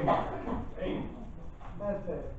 Hey. That's it.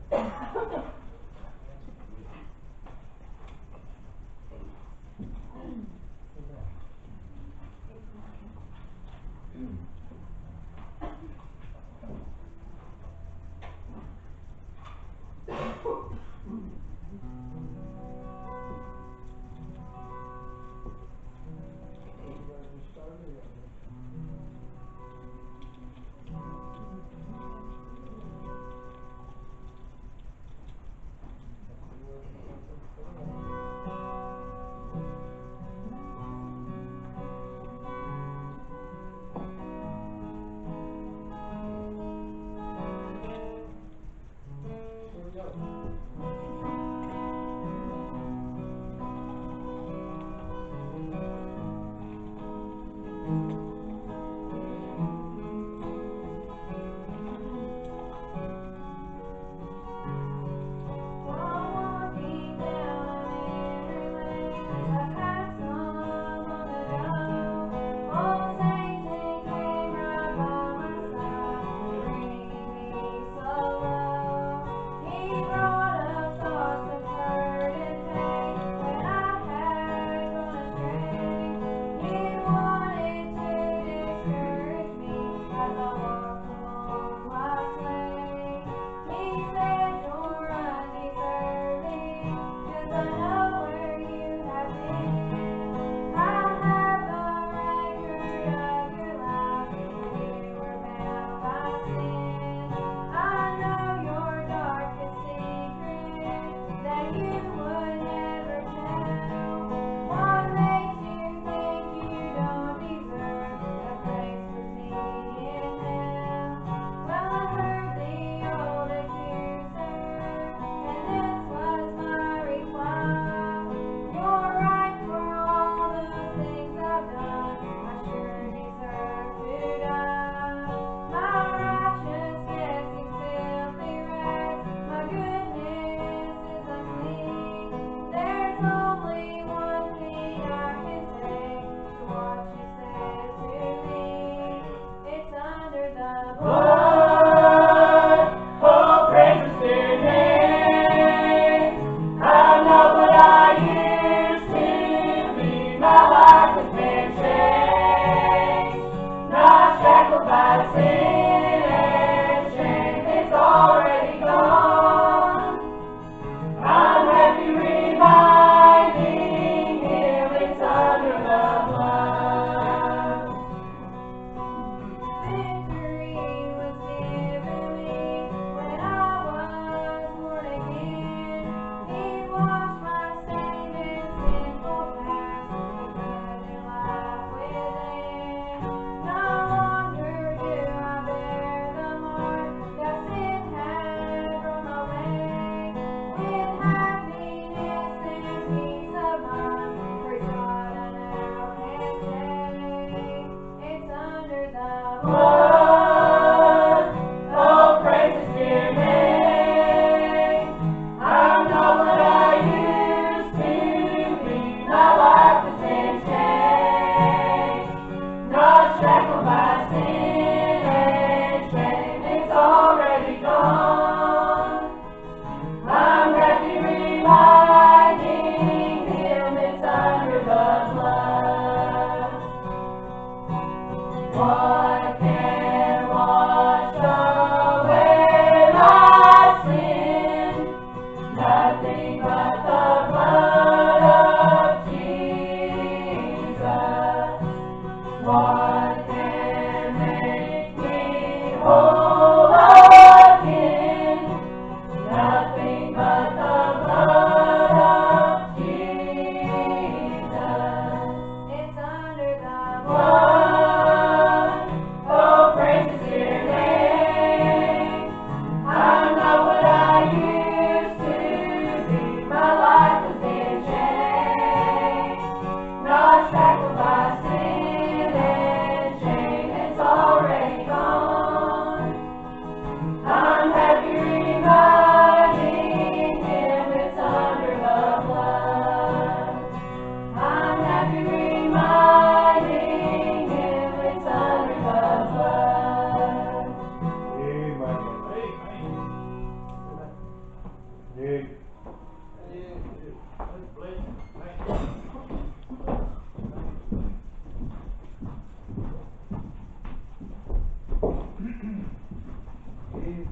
We're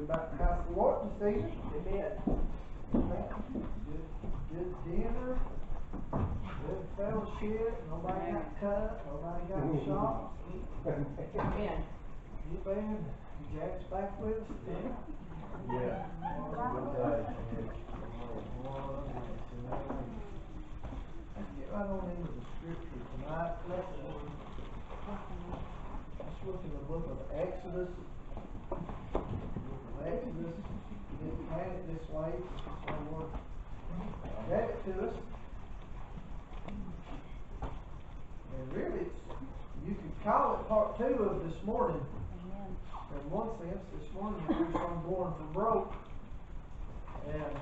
back to the house of the Lord this evening. Amen. Good dinner, good fellowship. Nobody got cut, nobody got shot. Amen. Amen. Jack's back with us. Yeah. Let's get right on into the scripture tonight. Let's look in the book of Exodus. Exodus. Didn't plan it this way, so the Lord gave it to us. And really, you could call it part 2 of this morning. In one sense, this morning we preached on born for broke. And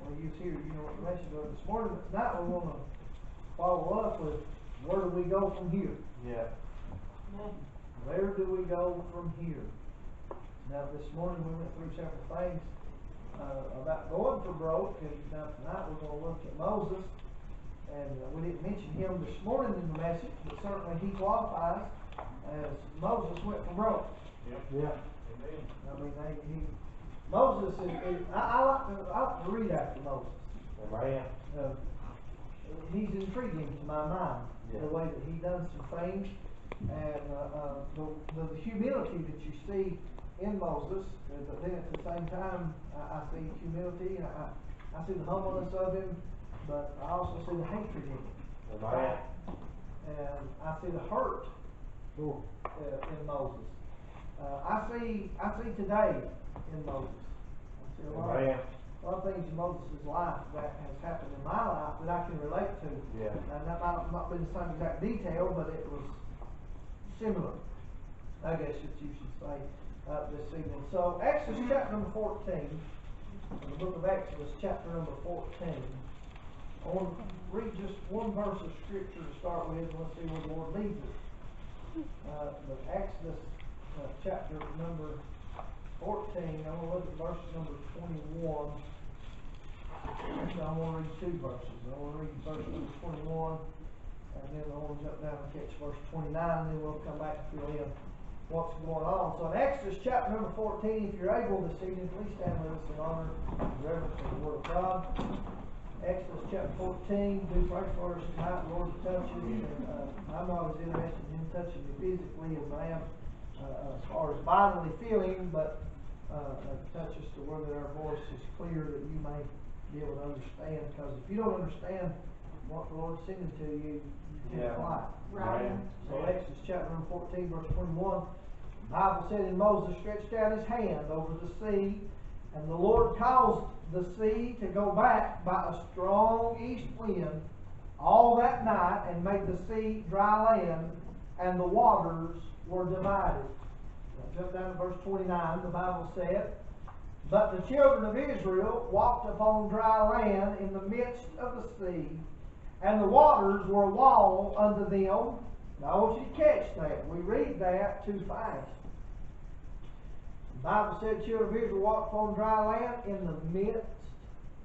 when you was here, you know what the message was this morning. But tonight we want to follow up with where do we go from here? Yeah. Where do we go from here? Now this morning we went through several things about going for broke, and now tonight we're going to look at Moses. And we didn't mention him this morning in the message, but certainly he qualifies as Moses went for broke. Yeah. I mean, Moses is I like to read after Moses. Amen. He's intriguing to my mind, the way that he done some things, and the humility that you see in Moses, but then at the same time I see humility, and I see the humbleness of him, but I also see the hatred in him. Amen. And I see the hurt in Moses. I see today in Moses. I see a lot of things in Moses' life that has happened in my life that I can relate to. Yeah. And that might not be the same exact detail, but it was similar, I guess you should say, this evening. So Exodus chapter number 14, the book of Exodus chapter number 14. I want to read just one verse of scripture to start with, and let's see where the Lord leads us. But Exodus chapter number 14, I'm going to look at verse number 21. Actually, I want to read 2 verses. I want to read verse number 21, and then I want to jump down and catch verse 29, and then we'll come back and fill in what's going on. So in Exodus chapter number 14, if you're able this evening, please stand with us in honor and reverence for the Word of God. Exodus chapter 14, do pray for us tonight, Lord, to touch us. And I'm not as interested in touching you physically as I am as far as bodily feeling, but touch us to where that our voice is clear, that you may be able to understand. Because if you don't understand what the Lord's sending to you, you can't fly. Right. So Exodus chapter 14, verse 21, the Bible said, and Moses stretched out his hand over the sea, and the Lord caused the sea to go back by a strong east wind all that night, and made the sea dry land, and the waters were divided. Now jump down to verse 29, the Bible said, but the children of Israel walked upon dry land in the midst of the sea, and the waters were a wall unto them. Now I want you to catch that. We read that too fast. The Bible said children of Israel walked upon dry land in the midst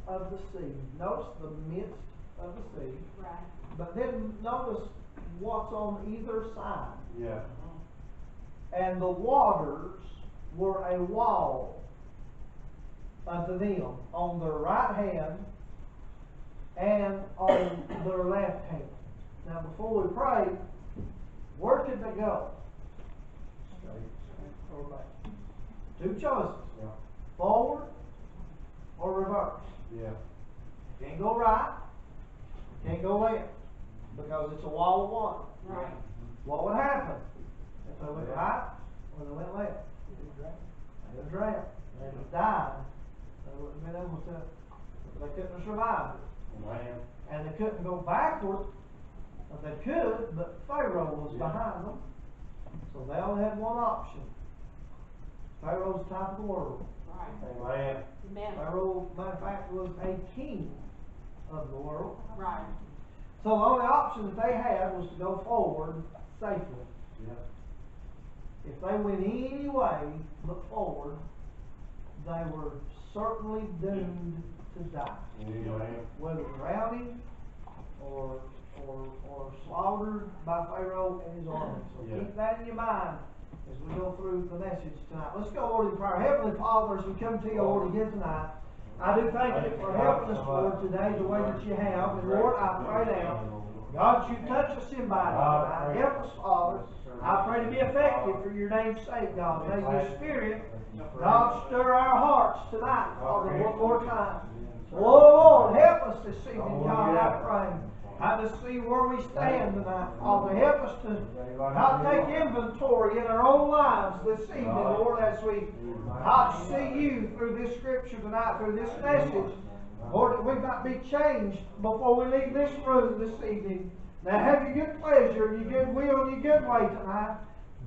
of the sea. Notice the midst of the sea. Right. But then notice what's on either side. Yeah. And the waters were a wall unto them on their right hand and on their left hand. Now before we pray, where could they go? Straight or back. 2 choices. Yeah. Forward or reverse. Yeah. Can't go right, can't go left, because it's a wall of water. Right. What would happen if they went right or they went left? They would drown. They would have died. They wouldn't have been able to, they couldn't have survived it. Amen. And they couldn't go backward. They could, but Pharaoh was behind them. So they only had one option. Pharaoh's the top of the world. Right. Amen. Amen. Pharaoh, matter of fact, was a king of the world. Right. So the only option that they had was to go forward safely. Yeah. If they went any way but forward, they were certainly doomed to die. Amen. Whether drowning or or slaughtered by Pharaoh and his army. So Yeah. keep that in your mind as we go through the message tonight. Let's go, Lord, in prayer. Heavenly Father, as we come to you, Lord, again tonight, I do thank you for helping us, Lord, today the way that you have. And Lord, I pray now, God, you touch us in body tonight. Help us, Father. I pray to be effective for your name's sake, God. May your Spirit, God, stir our hearts tonight, Father, one more time. Oh, Lord, help us this evening, God, I pray. I just see where we stand tonight, Father. Help us to God, take inventory in our own lives this evening, Lord, as we God, see you through this scripture tonight, through this message. Lord, that we might be changed before we leave this room this evening. Now have your good pleasure, your good will, and your good way tonight.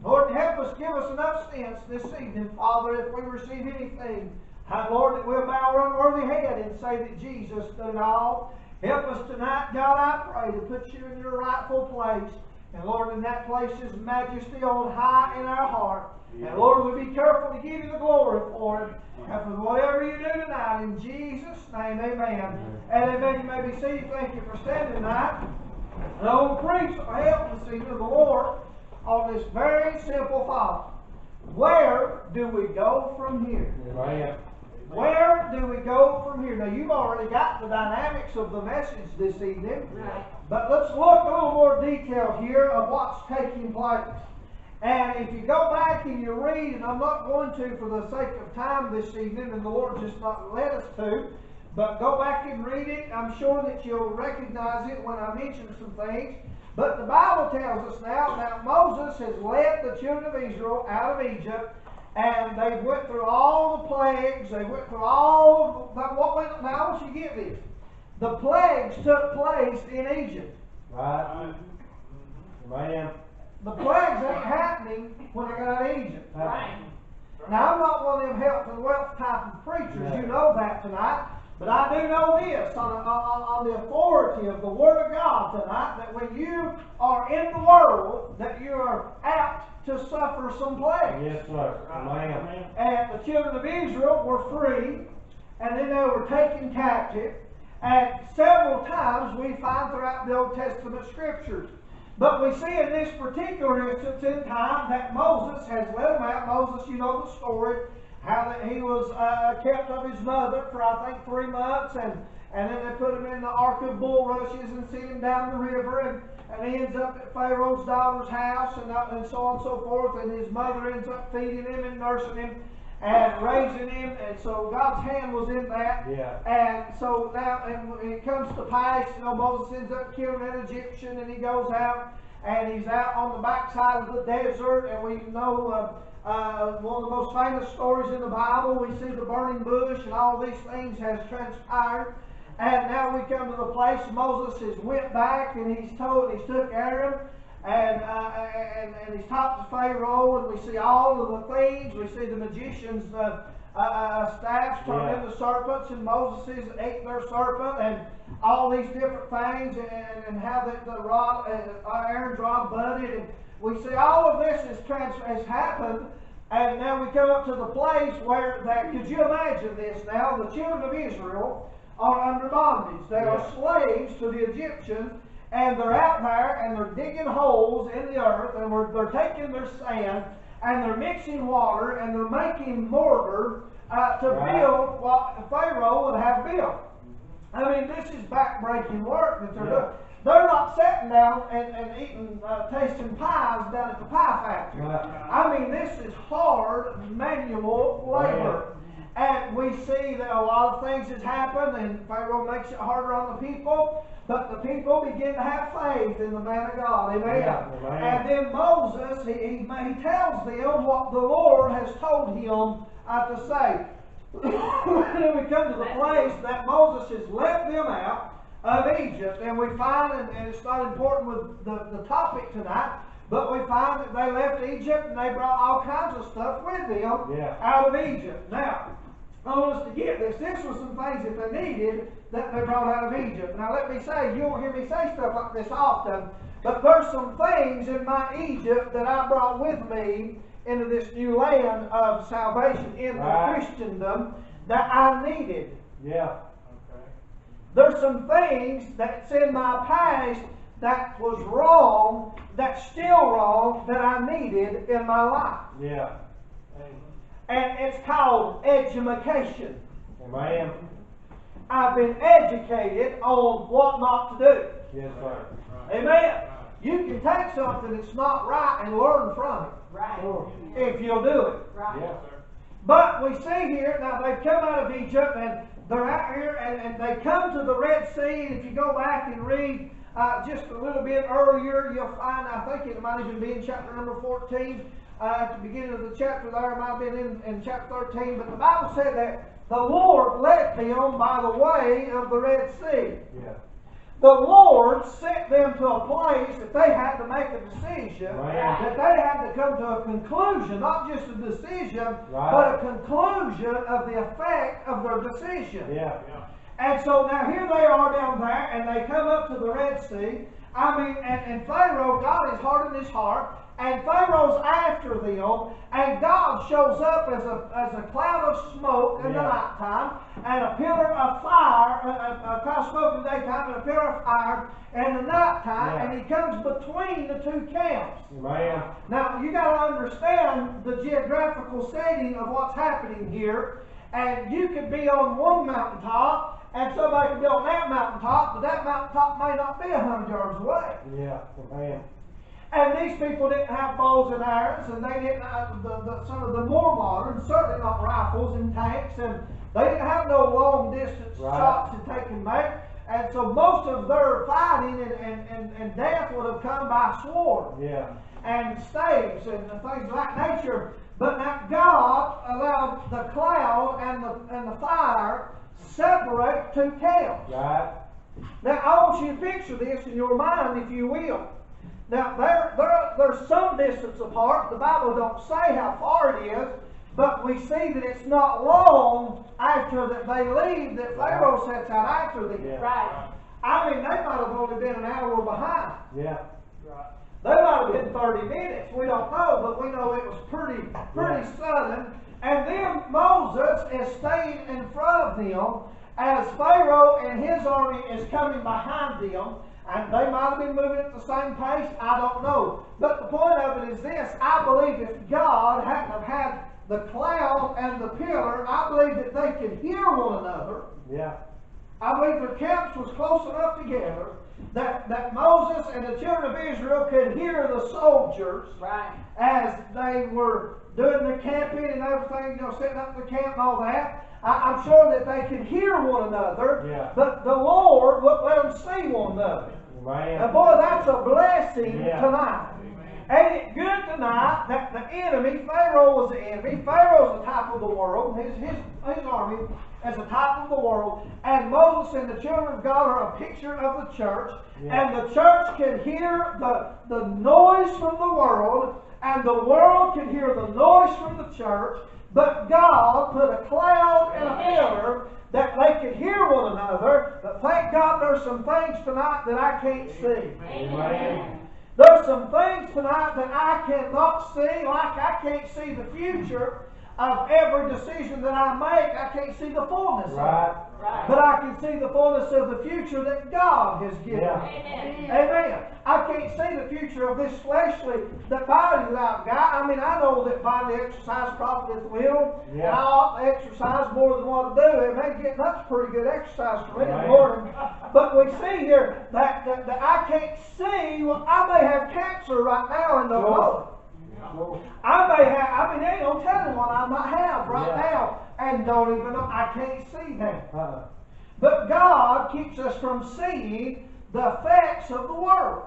Lord, help us, give us enough sense this evening, Father, if we receive anything. Lord, that we'll bow our unworthy head and say that Jesus did it all. Help us tonight, God, I pray, to put you in your rightful place. And Lord, in that place is majesty on high in our heart. And Lord, we'll be careful to give you the glory for it. And for whatever you do tonight, in Jesus' name, amen. And amen. You may be seated. Thank you for standing tonight. And I want to preach for help this evening of the Lord on this very simple thought. Where do we go from here? Where do we go from here? Now, you've already got the dynamics of the message this evening. Right. But let's look a little more detail here of what's taking place. And if you go back and you read, and I'm not going to for the sake of time this evening, and the Lord just not let us to, but go back and read it. I'm sure that you'll recognize it when I mention some things. But the Bible tells us now that Moses has led the children of Israel out of Egypt, and they went through all the plagues. They went through all of what went. Now, I want you to get this. The plagues took place in Egypt. Right. Amen. The plagues ain't happening when they got out of Egypt. Right. Now, I'm not one of them health and wealth type of preachers. Yeah. You know that tonight. But I do know this on the authority of the Word of God tonight, that when you are in the world, that you are apt to suffer some plagues. Yes, sir. Amen. And the children of Israel were free, and then they were taken captive. And several times we find throughout the Old Testament Scriptures. But we see in this particular instance in time that Moses has led them out. Moses, you know the story, how that he was kept of his mother for I think 3 months, and then they put him in the ark of bulrushes and sent him down the river, and he ends up at Pharaoh's daughter's house, and so on and so forth, and his mother ends up feeding him and nursing him and raising him, and so God's hand was in that. Yeah. And so now, and it comes to pass, you know, Moses ends up killing an Egyptian, and he goes out, and he's out on the backside of the desert, and we know one of the most famous stories in the Bible. We see the burning bush, and all these things has transpired. And now we come to the place Moses has went back, and he's took Aaron, and he's talked to Pharaoh, and we see all of the things. We see the magicians' staffs turned into serpents, and Moses ate their serpent, and all these different things, and how the rod, Aaron's rod budded, and we see all of this has happened. And now we come up to the place where that, could you imagine this now? The children of Israel are under bondage. They are slaves to the Egyptians, and they're out there and they're digging holes in the earth, and they're taking their sand and they're mixing water and they're making mortar to build what Pharaoh would have built. I mean, this is back-breaking work that they're doing. They're not sitting down and eating, tasting pies down at the pie factory. I mean, this is hard manual labor. And we see that a lot of things has happened, and Pharaoh makes it harder on the people, but the people begin to have faith in the man of God. Amen. And then Moses, he tells them what the Lord has told him to say. And then we come to the place that Moses has led them out of Egypt, and we find, and it's not important with the topic tonight, but we find that they left Egypt and they brought all kinds of stuff with them out of Egypt. Now, I want us to get this. This was some things that they needed that they brought out of Egypt. Now, let me say, you won't hear me say stuff like this often, but there's some things in my Egypt that I brought with me into this new land of salvation, into Christendom, that I needed. There's some things that's in my past that was wrong, that's still wrong, that I needed in my life. Yeah. And it's called edumacation. Amen. I've been educated on what not to do. Yes, sir. Amen. You can take something that's not right and learn from it Right. Sure. if you'll do it. Right. Yeah. But we see here, now they've come out of Egypt and they're out here and they come to the Red Sea. And if you go back and read just a little bit earlier, you'll find, I think it might even be in chapter number 14, at the beginning of the chapter there, it might have been in chapter 13, but the Bible said that the Lord led them by the way of the Red Sea. Yeah. The Lord sent them to a place that they had to make a decision, Right. that they had to come to a conclusion, not just a decision, Right. but a conclusion of the effect of their decision. Yeah. And so now here they are down there, and they come up to the Red Sea. I mean, and Pharaoh, God has hardened his heart, and Pharaoh's after them, and God shows up as a cloud of smoke in the Yeah. nighttime, and a pillar of fire, a cloud of smoke in the daytime, and a pillar of fire in the nighttime, Yeah. and he comes between the two camps. Amen. Now, you got to understand the geographical setting of what's happening here, and you could be on one mountaintop, and somebody could be on that mountaintop, but that mountaintop may not be 100 yards away. Yeah. Amen. And these people didn't have bows and arrows, and they didn't have some of the more modern, certainly not rifles and tanks, and they didn't have no long distance Right. shots that they can make. And so most of their fighting and death would have come by sword Yeah. and staves and things of that nature. But now God allowed the cloud and the fire separate two camps. Right. Now I want you to picture this in your mind, if you will. Now there's some distance apart. The Bible don't say how far it is, but we see that it's not long after that they leave that Pharaoh sets out after them. Yeah. Right. I mean, they might have only been an hour behind. Yeah. They might have been 30 minutes. We don't know, but we know it was pretty sudden. And then Moses is staying in front of them as Pharaoh and his army is coming behind them. And they might have been moving at the same pace. I don't know. But the point of it is this. I believe if God hadn't have had the cloud and the pillar, I believe that they could hear one another. Yeah. I believe their camps was close enough together that Moses and the children of Israel could hear the soldiers Right. as they were doing the camping and everything, setting up the camp and all that. I'm sure that they could hear one another, Yeah. but the Lord wouldn't let them see one another. Amen. And boy, that's a blessing Yeah. tonight. Ain't it good tonight that the enemy, Pharaoh was the enemy, Pharaoh's the type of the world, his army is the type of the world, and Moses and the children of God are a picture of the church, Yeah. and the church can hear the noise from the world, and the world can hear the noise from the church, but God put a cloud and a pillar that they could hear one another, but thank God there's some things tonight that I can't see. Amen. There's some things tonight that I cannot see, like I can't see the future of every decision that I make. I can't see the fullness Right. of it. Right. But I can see the fullness of the future that God has given Yeah. me. Amen. Amen. I can't see the future of this fleshly, the body that I've got. I mean, I know that bodily exercise profiteth little, and Yeah. I ought to exercise more than what I do. Amen. Getting up's pretty good exercise for me in the Right. morning. But we see here that I can't see. Well, I may have cancer right now and don't Sure. know it. Sure. I may have, there ain't no telling what I might have right Yeah. now and don't even know. I can't see that. Uh-uh. But God keeps us from seeing the effects of the world.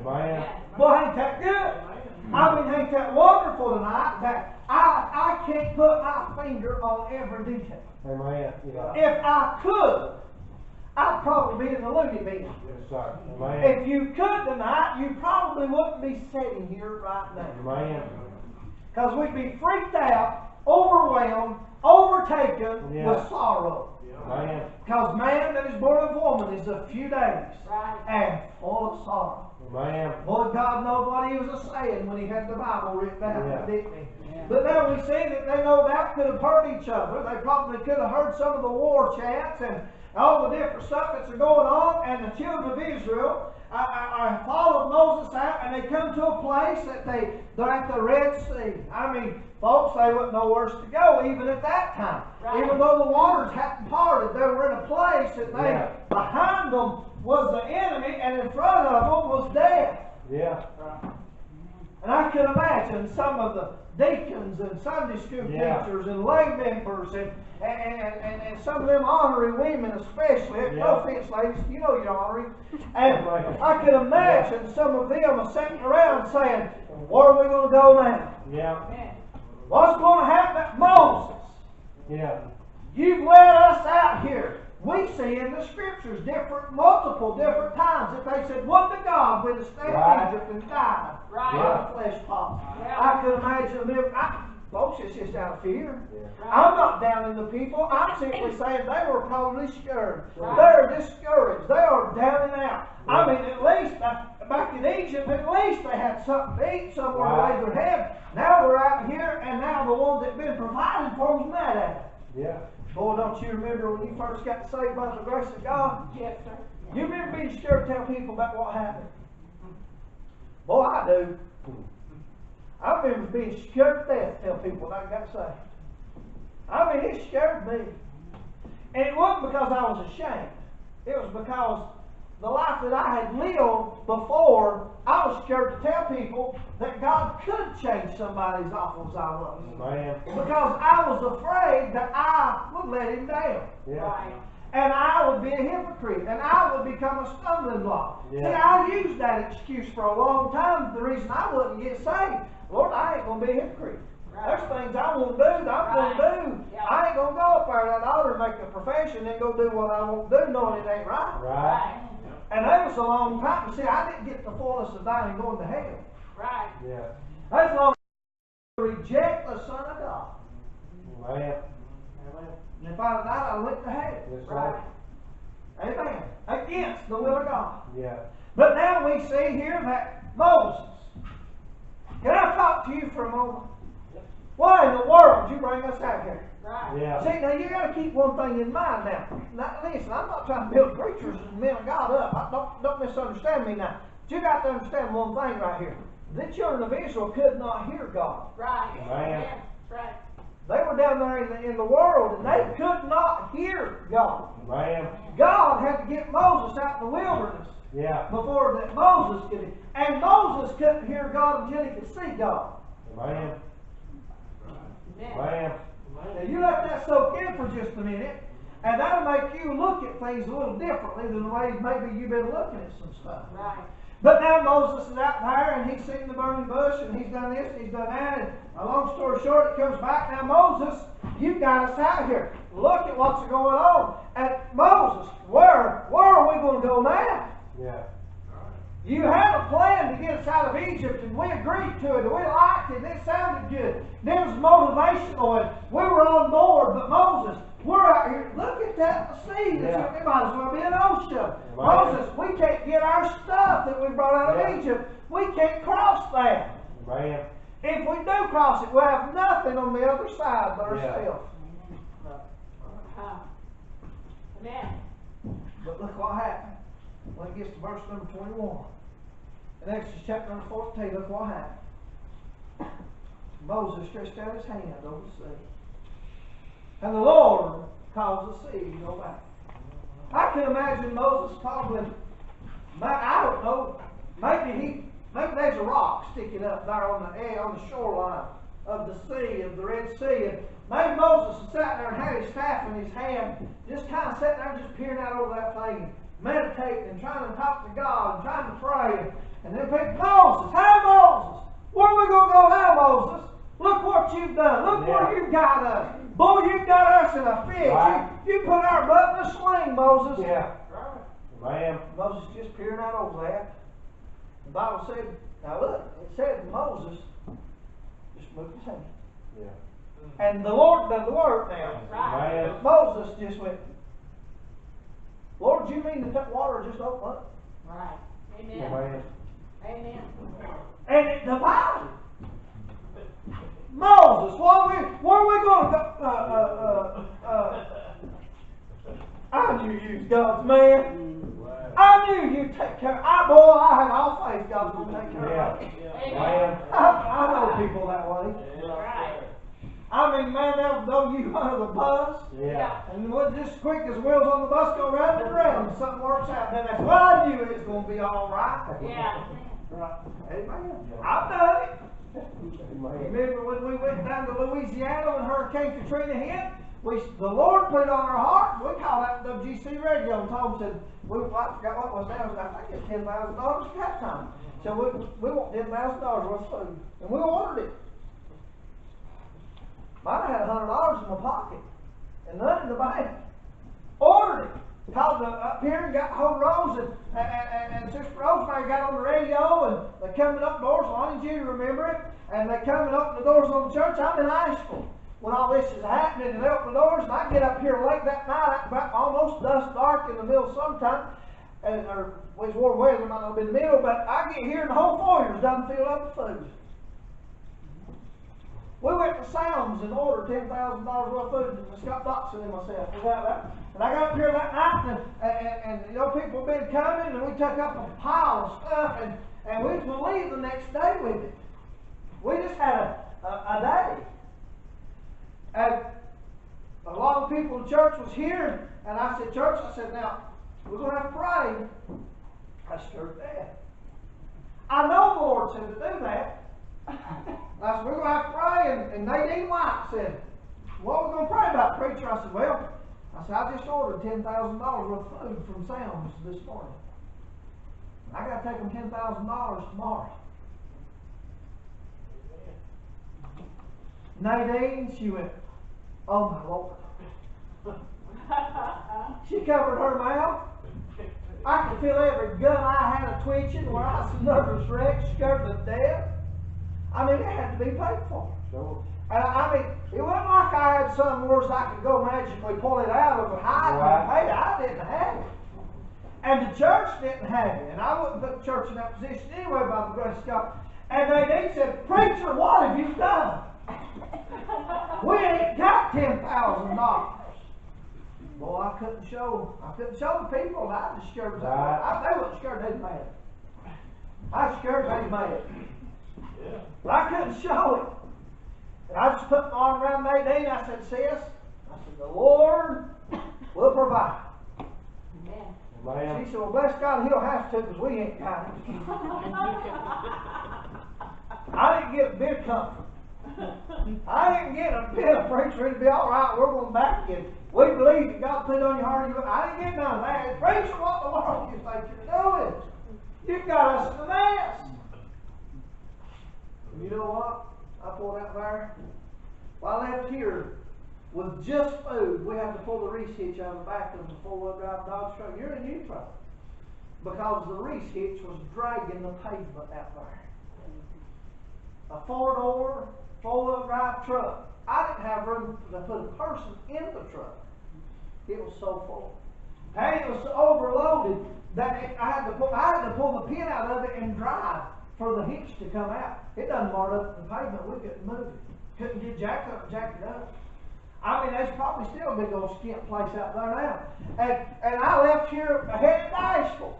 Amen. Boy, ain't that good? I mean, ain't that wonderful tonight that I can't put my finger on every detail. Amen. Yeah. If I could, I'd probably be in the loony bin. Yes, sir. Amen. If you could tonight, you probably wouldn't be sitting here right now. Amen. Because we'd be freaked out, overwhelmed, overtaken Yeah. with sorrow. Amen. Because man that is born of woman is a few days Right. and full of sorrow. Amen. Boy, God knows what he was a-saying when he had the Bible written down, Yeah. didn't he? But now we see that they no doubt could have heard each other. They probably could have heard some of the war chants and all the different stuff that's going on. And the children of Israel, I followed Moses out, and they come to a place that they're at the Red Sea. I mean, folks, they wouldn't know where to go even at that time. Right. Even though the waters hadn't parted, they were in a place that Yeah. behind them was the enemy, and in front of them was death. Yeah. And I can imagine some of the deacons and Sunday school Yeah. teachers and lay members and some of them honorary women especially. No Yeah. offense, ladies, you know you're honorary. And I can imagine some of them are sitting around saying, where are we going to go now? Yeah. Amen. What's going to happen at Moses? Yeah. You've led us out here. We see in the scriptures multiple different times that they said, would to God we'd have stayed Right. in Egypt and died. Right. By the flesh pots. Yeah. I could imagine them. Folks, it's just out of fear. Yeah. I'm not down in the people. I'm simply saying they were probably scared. Right. They're discouraged. They are down and out. I mean, at least back in Egypt, at least they had something to eat, somewhere to Right. lay their head. Now they're out here, and now the ones that have been provided for them's mad at it. Yeah. Boy, don't you remember when you first got saved by the grace of God? Yes, sir. You remember being scared to tell people about what happened? Boy, I do. I remember being scared to death to tell people that I got saved. I mean, it scared me. And it wasn't because I was ashamed. It was because the life that I had lived before, I was scared to tell people that God could change somebody as awful as I was. Man. Because I was afraid that I would let him down. Yeah. Right. And I would be a hypocrite, and I would become a stumbling block. Yeah. See, I used that excuse for a long time. The reason I wouldn't get saved, Lord, I ain't going to be a hypocrite. Right. There's things I won't do that I'm going to do. Yeah. I ain't going to go up there at that altar and make a profession and go do what I won't do knowing it ain't right. Right. Right. And that was a long time. See, I didn't get the fullness of dying and going to hell. Right. Yeah. That's long to reject the Son of God. Man. And if I'd have died, I went to hell. That's Right. right. Amen. Against the will of God. Yeah. But now we see here that Moses. Can I talk to you for a moment? Why in the world did you bring us out here? Right. Yeah. See, now you got to keep one thing in mind now. Now, listen, I'm not trying to build preachers and men of God up. Don't misunderstand me now. But you got to understand one thing right here. The children of Israel could not hear God. Right. Man. Yes. Right. They were down there in the world and they could not hear God. Man. God had to get Moses out in the wilderness Yeah. before that Moses could. And Moses couldn't hear God until he could see God. Man. Amen. Man. Now you let that soak in for just a minute, and that'll make you look at things a little differently than the way maybe you've been looking at some stuff. Right. But now Moses is out there, and he's seen the burning bush, and he's done this, and he's done that, and a long story short, it comes back. Now Moses, you got us out here. Look at what's going on. And Moses, where are we going to go now? Yeah. You had a plan to get us out of Egypt, and we agreed to it, and we liked it, and it sounded good. And it was motivational, and we were on board. But Moses, we're out here. Look at that sea. Yeah. It might as well be an ocean. Right. Moses, we can't get our stuff that we brought out of Yeah. Egypt. We can't cross that. Man. If we do cross it, we'll have nothing on the other side but Yeah. ourselves. Amen. But look what happened when it gets to verse number 21. In Exodus chapter number 14, look what happened. Moses stretched out his hand over the sea. And the Lord caused the sea to go back. I can imagine Moses probably, I don't know, maybe there's a rock sticking up there on the shoreline of the sea, of the Red Sea. And maybe Moses was sitting there and had his staff in his hand, just kind of sitting there just peering out over that thing, and meditating and trying to talk to God and trying to pray. And then people, Moses, hey Moses, where are we going to go now, Moses? Look what you've done. Look where you've got us. Boy, you've got us in a fix. Right. You put our butt in a sling, Moses. Yeah. Man. Moses just peering out over that. The Bible said, now look, it said Moses just moved his hand. Yeah. And the Lord done the work now. Right. Man. Moses just went, Lord, you mean that that water just opened up? Right. Amen. Man. Amen. And it divided. Moses, where are we going to go? I knew you was God's man. I knew you'd take care. Boy, Amen. I know people that way. Right. I mean, man, they'll throw you under the bus. Yeah. And just as quick as the wheels on the bus go round and round, and something works out, then that's, well, I knew it was going to be all right. Yeah. Right. Amen. I've done it. Amen. Remember when we went down to Louisiana when Hurricane Katrina hit? The Lord put it on our heart. We called out WGC radio and told them, said, I forgot what was that. I think it's $10,000 at that time. So we want $10,000 worth of food. And we ordered it. Might have had $100 in my pocket and none in the bank. Ordered it. Called up here and got hold of Rose and Sister Rosemary got on the radio and they coming up doors. Lonnie and Judy remember it. And they coming up the doors on the church. I'm in high school when all this is happening, and they open the doors, and I get up here late that night, about almost dusk dark in the middle of summertime, or it was warm weather, might not have been the middle, but I get here and the whole foyer's done filled up with food. We went to Sam's and ordered $10,000 worth of food, and Scott Doxson and myself. And I got up here that night, and you know, people have been coming, and we took up a pile of stuff, and we was going to leave the next day with it. We just had a day. And a lot of people in the church was here, and I said, church, I said, now, we're going to have to pray. I scared that. I know the Lord said to do that. I said, we're going to have to pray, and Nadine White said, what are we going to pray about, preacher? I said, well, I just ordered $10,000 worth of food from Sam's this morning. I got to take them $10,000 tomorrow. Nadine, she went, oh my Lord. She covered her mouth. I could feel every gun I had a twitching where I was a nervous wreck, scared to death. I mean, it had to be paid for. Sure. And I mean, it wasn't like I had some words I could go magically pull it out of a hide and pay it. I didn't have it. And the church didn't have it. And I wouldn't put the church in that position anyway by the grace of God. And they said, preacher, what have you done? We ain't got $10,000. Boy, I couldn't show the people that I was scared. They weren't scared, they'd mad. I was scared, they'd mad. Yeah. But I couldn't show it. And I just put my arm around Nadine. I said, sis, I said, the Lord will provide. Amen. Amen. She said, well, bless God, He'll have to, because we ain't got it. I didn't get a bit of comfort. I didn't get a bit of preacher. It'll be all right. We're going back in. We believe that God put it on your heart. I didn't get none of that. Preacher, what in the world do you think you're doing? You've got us in a mess. You know what? I pulled out there. Well, I left here with just food. We had to pull the reese hitch out of the back of the four-wheel drive Dodge truck. You're in new trouble. Because the reese hitch was dragging the pavement out there. A four-door, four-wheel drive truck. I didn't have room to put a person in the truck. It was so full. And it was so overloaded that I had to pull the pin out of it and drive for the hitch to come out. It done marred up the pavement. We couldn't move it. Couldn't get jacked it up. I mean, there's probably still a big old skint place out there now. And I left here headed to Asheville.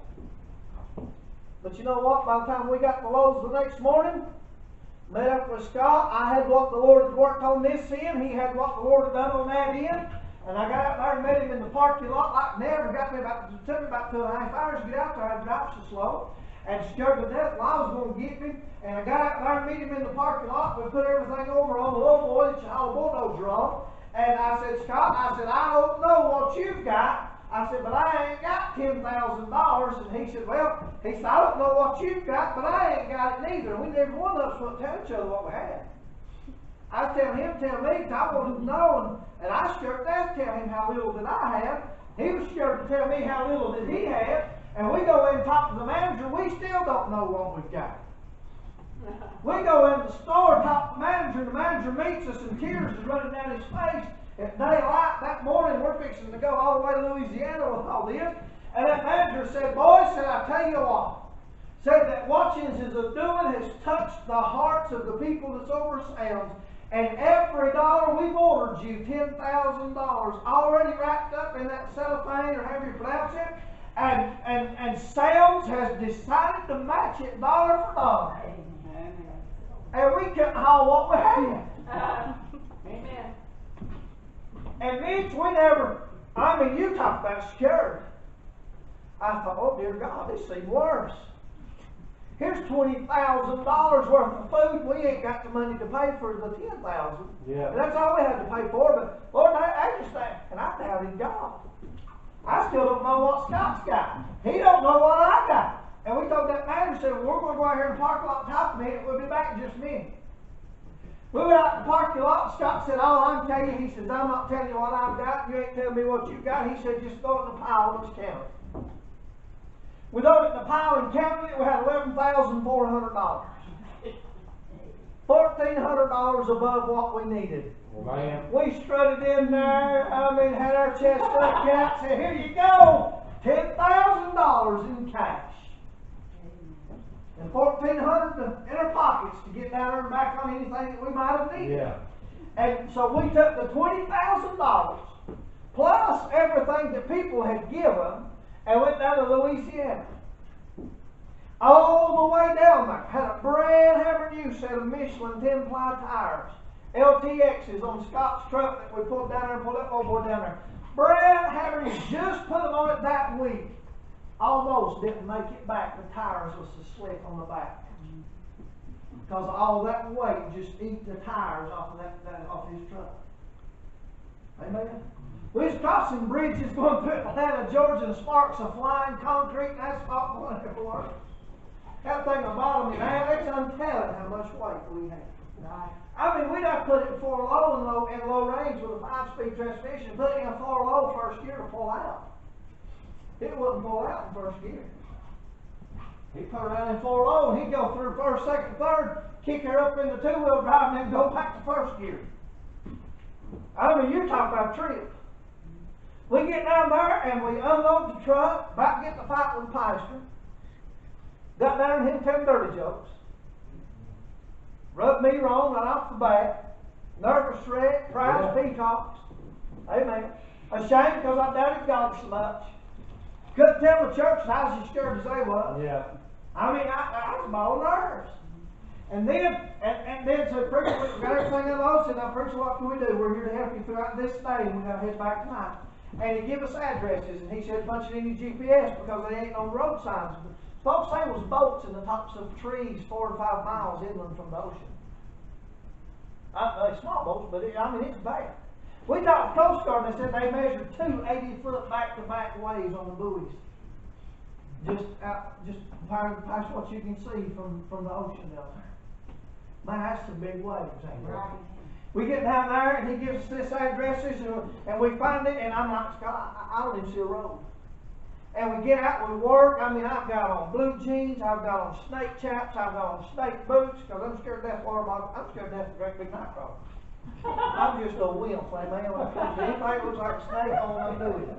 But you know what? By the time we got the loads the next morning, met up with Scott. I had what the Lord had worked on this end. He had what the Lord had done on that end. And I got out there and met him in the parking lot like never. It took me about 2.5 hours to get out there. I drive so slow and scared to death. Well, I was going to get me. And I got out there and meet him in the parking lot. We put everything over on the low boy that you haul a bulldozer on. And I said, Scott, I don't know what you've got. I said, but I ain't got $10,000. And he said, well, I don't know what you've got, but I ain't got it neither. And we never one of us would tell each other what we had. I was telling him, tell me, because I wanted to know, and I was scared to death to tell him how little that I had. He was scared to tell me how little that he had. And we go in and talk to the manager, we still don't know what we've got. We go in the store, talk to the manager meets us, and tears is running down his face. At daylight that morning, we're fixing to go all the way to Louisiana with all this. And that manager said, boys, I tell you what, said that Watkins is a doing has touched the hearts of the people that's over Sam's. And every dollar we've ordered you, $10,000, already wrapped up in that cellophane, or however you pronounce it. And Sam's has decided to match it dollar for dollar. couldn't haul what we had. Amen. And Mitch, we never, I mean, you talk about scared. I thought, oh dear God, this seemed worse. Here's $20,000 worth of food. We ain't got the money to pay for the $10,000. Yeah. And that's all we had to pay for. But Lord, I just think, and I doubted God. I still don't know what Scott's got. He don't know what I got. And we told that man and said, well, we're going to go out here in the parking lot and talk a minute. We'll be back in just a minute. We went out in the parking lot. Scott said, all I can tell you, he says, I'm not telling you what I've got. You ain't telling me what you got. He said, just throw it in the pile and let's count it. We threw it in the pile and counted it. We had $11,400. $1,400 above what we needed. Man. We strutted in there. I mean, had our chest stuck out. Said, here you go, $10,000 in cash. And $1,400 in our pockets to get down there and back on anything that we might have needed. Yeah. And so we took the $20,000 plus everything that people had given and went down to Louisiana. All the way down there, had a brand new set of Michelin 10-ply tires, LTXs on Scott's truck that we pulled down there and pulled that old boy down there. Brand new, just put them on it that week. Almost didn't make it back. The tires was so slick on the back. Because all that weight just eat the tires off of off his truck. Amen. We was crossing bridges going through Atlanta, Georgia, and sparks of flying concrete and asphalt going everywhere. That thing about me, man, it's untelling how much weight we had. Right. I mean, we'd have to put it in 4 low in low range with a 5-speed transmission, put it in 4 low first gear to pull out. It wouldn't pull out in first gear. He'd put it around in 4 low and he'd go through first, second, third, kick her up into 2-wheel drive and then go back to first gear. I mean, you're talking about a trip. We get down there and we unload the truck, about to get the fight with the pastor. Got down and him telling dirty jokes. Rubbed me wrong right off the bat. Nervous wreck, proud as peacocks. Amen. Ashamed because I doubted God so much. Couldn't tell the church I was as scared as they was. Yeah. I mean, I was ball of nerves. And then said, preacher, we got everything unloaded. Said, now, preacher, what can we do? We're here to help you throughout this day, and we got to head back tonight. And he gave us addresses, and he said, punch it in your GPS because they ain't no road signs. Folks say it was boats in the tops of trees 4 to 5 miles inland from the ocean. Small boats, but it's bad. We talked to the Coast Guard and they said they measured 2 80-foot back-to-back waves on the buoys. Just past what you can see from the ocean down there. Man, that's some big waves, ain't it? Right. We get down there and he gives us this addresses and we find it and I'm like, Scott, I don't even see a road. And we get out, we work. I mean, I've got on blue jeans, I've got on snake chaps, I've got on snake boots because I'm scared to death I'm scared to death of a great big night crawler. I'm just a wimp, man. When it comes to anything that looks like a snake, I want to do it.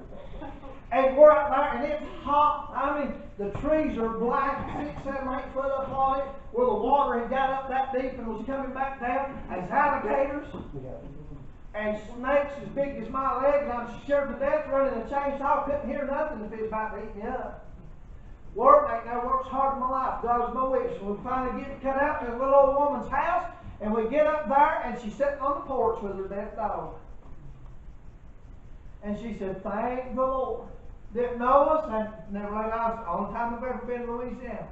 And we're out there, and it's hot. I mean, the trees are black, 6, 7, 8 foot up on it, where the water had got up that deep and was coming back down. There's alligators and snakes as big as my leg, and I'm scared to death running a chainsaw. Couldn't hear nothing if it was about to eat me up. Work ain't never worked hard in my life. God was my witness. We finally get cut out to a little old woman's house. And we get up there, and she's sitting on the porch with her dead dog. And she said, thank the Lord. Didn't know us, and never laid eyes. The only time I've ever been to Louisiana.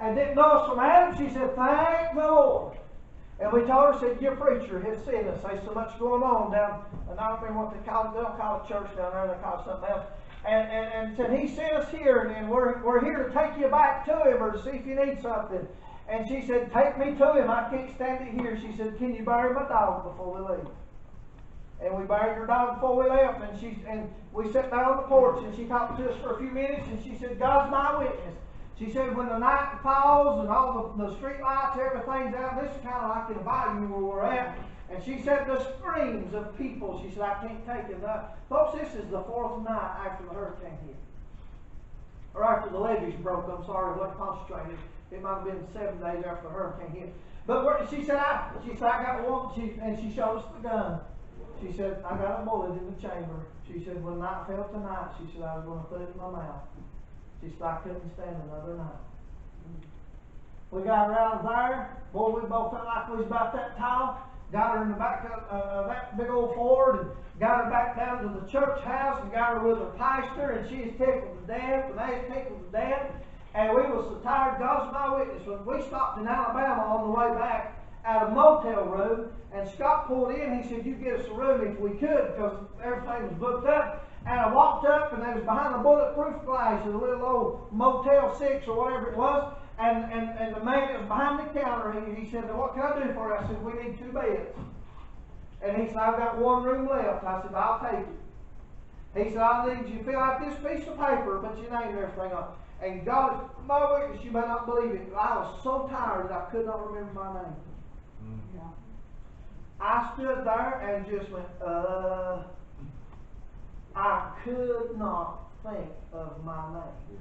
And didn't know us from Adam. She said, thank the Lord. And we told her, said, your preacher has seen us. There's so much going on down, and I don't remember what they call it. They don't call it church down there, they call it something else. And said, he sent us here, and we're here to take you back to him or to see if you need something. And she said, take me to him. I can't stand it here. She said, can you bury my dog before we leave? And we buried her dog before we left. And we sat down on the porch and she talked to us for a few minutes. And she said, God's my witness. She said, when the night falls and all the street lights, everything's out, this is kind of like in a bayou where we're at. And she said, the screams of people. She said, I can't take it. Folks, this is the 4th night after the hurricane hit. Or after the levees broke. I'm sorry, I wasn't concentrated. It might have been 7 days after the hurricane hit. But she said, I got one, and she showed us the gun. She said, I got a bullet in the chamber. She said, when night fell tonight, she said, I was going to put it in my mouth. She said, I couldn't stand another night. We got her out of there. Boy, we both felt like we was about that tall. Got her in the back of that big old Ford and got her back down to the church house and got her with her pastor, and she was tickled to death and they was tickled to death. And we was so tired, God's my witness, when we stopped in Alabama on the way back at a motel room, and Scott pulled in, he said, you get us a room if we could, because everything was booked up. And I walked up, and they was behind a bulletproof glass at a little old Motel 6 or whatever it was, and the man that was behind the counter, he said, what can I do for you? I said, we need 2 beds. And he said, I've got 1 room left. I said, I'll take it. He said, I need you to fill out this piece of paper, put your name and everything on it. And God is my witness, you may not believe it, but I was so tired that I could not remember my name. Yeah. I stood there and just went, I could not think of my name.